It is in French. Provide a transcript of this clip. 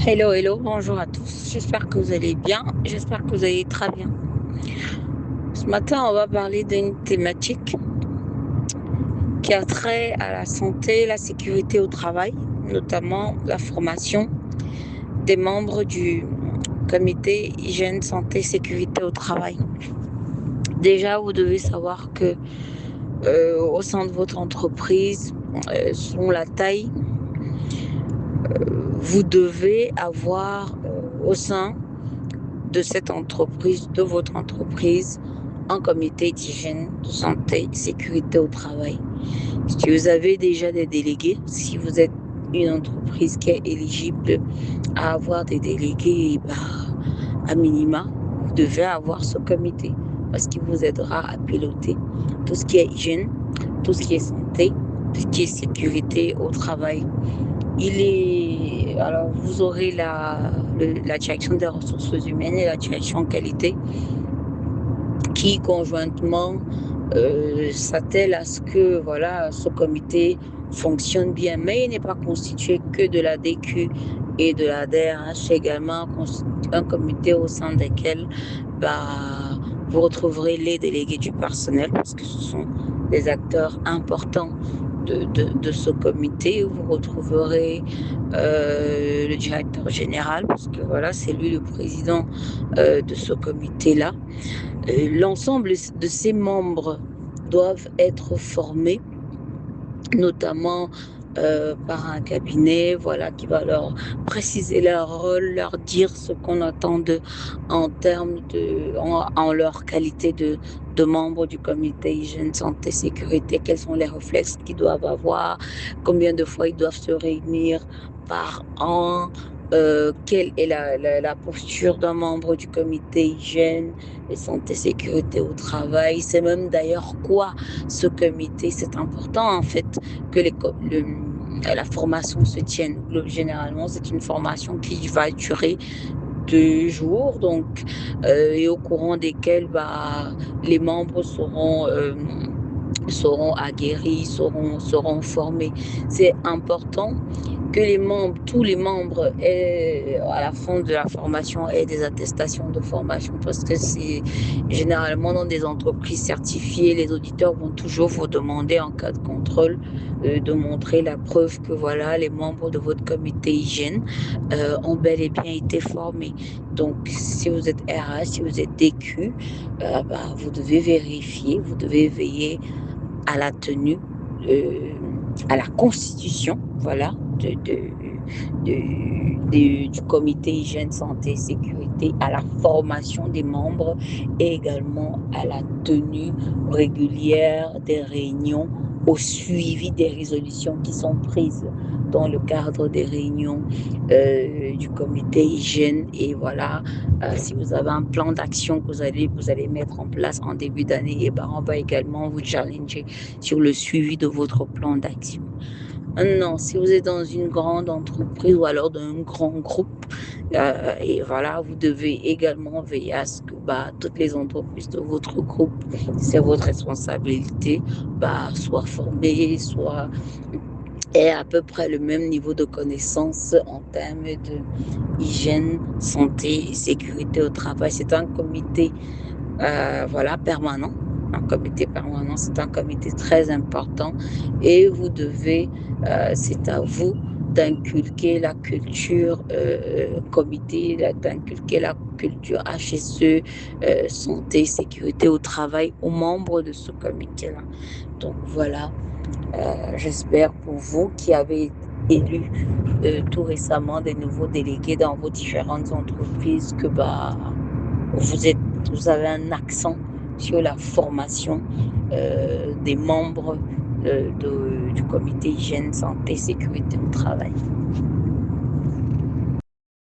Hello, hello, bonjour à tous. J'espère que vous allez bien. J'espère que vous allez très bien. Ce matin, on va parler d'une thématique qui a trait à la santé, la sécurité au travail, notamment la formation des membres du comité hygiène, santé, sécurité au travail. Déjà, vous devez savoir que au sein de votre entreprise, selon la taille, vous devez avoir au sein de cette entreprise, de votre entreprise, un comité d'hygiène, de santé, sécurité au travail. Si vous avez déjà des délégués, si vous êtes une entreprise qui est éligible à avoir des délégués, à minima, vous devez avoir ce comité parce qu'il vous aidera à piloter tout ce qui est hygiène, tout ce qui est santé, tout ce qui est sécurité au travail. Alors vous aurez la direction des ressources humaines et la direction qualité qui conjointement s'attellent à ce que voilà, ce comité fonctionne bien. Mais il n'est pas constitué que de la DQ et de la DRH, c'est également un comité au sein duquel vous retrouverez les délégués du personnel parce que ce sont des acteurs importants de ce comité. Vous retrouverez le directeur général parce que voilà, c'est lui le président de ce comité-là. L'ensemble de ces membres doivent être formés, notamment par un cabinet, voilà, qui va leur préciser leur rôle, leur dire ce qu'on attend d'eux en leur qualité de membres du comité hygiène, santé, sécurité, quels sont les réflexes qu'ils doivent avoir, combien de fois ils doivent se réunir par an, quelle est la posture d'un membre du comité hygiène et santé, sécurité au travail. C'est même d'ailleurs quoi ce comité. C'est important en fait que la formation se tienne. Généralement, c'est une formation qui va durer 2 jours, donc, et au courant desquels les membres seront aguerris, seront formés. C'est important que tous les membres à la fin de la formation aient des attestations de formation parce que c'est généralement dans des entreprises certifiées, les auditeurs vont toujours vous demander en cas de contrôle de montrer la preuve que voilà, les membres de votre comité hygiène ont bel et bien été formés. Donc, si vous êtes RH, si vous êtes DQ, vous devez vérifier, vous devez veiller à la tenue, à la constitution, voilà, du comité hygiène, santé, sécurité, à la formation des membres et également à la tenue régulière des réunions, au suivi des résolutions qui sont prises dans le cadre des réunions du comité hygiène. Et voilà, si vous avez un plan d'action que vous allez mettre en place en début d'année, on va également vous challenger sur le suivi de votre plan d'action. Non, si vous êtes dans une grande entreprise ou alors dans un grand groupe, et voilà, vous devez également veiller à ce que toutes les entreprises de votre groupe, c'est votre responsabilité, soient formées, aient à peu près le même niveau de connaissance en termes de hygiène, santé et sécurité au travail. C'est un comité permanent. Un comité permanent, c'est un comité très important et c'est à vous d'inculquer la culture comité, d'inculquer la culture HSE, santé, sécurité au travail aux membres de ce comité-là. Donc voilà, j'espère pour vous qui avez élu tout récemment des nouveaux délégués dans vos différentes entreprises que vous êtes, vous avez un accent sur la formation des membres du comité hygiène, santé, sécurité au travail.